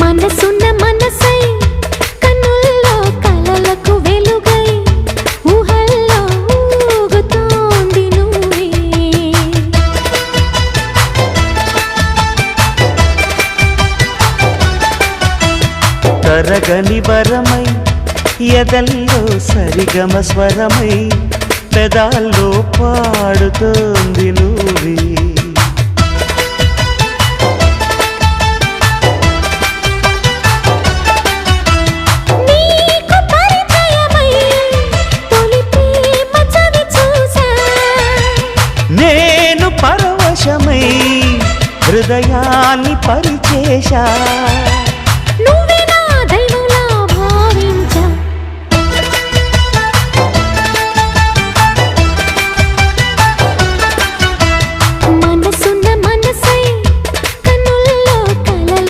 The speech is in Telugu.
మనసున్న మనసై కన్నుల్లో కలలకు వెలుగై ఊహల్లో ఊగుతోంది నువ్వే తరగని వరమై ఎదల్లో సరిగమ స్వరమై పెదాల్లో పాడుతోంది నువ్వే నీకు పరిచయమై తొలి ప్రేమ చవి చూసా నేను పరవశమై హృదయాన్ని పరిచేశా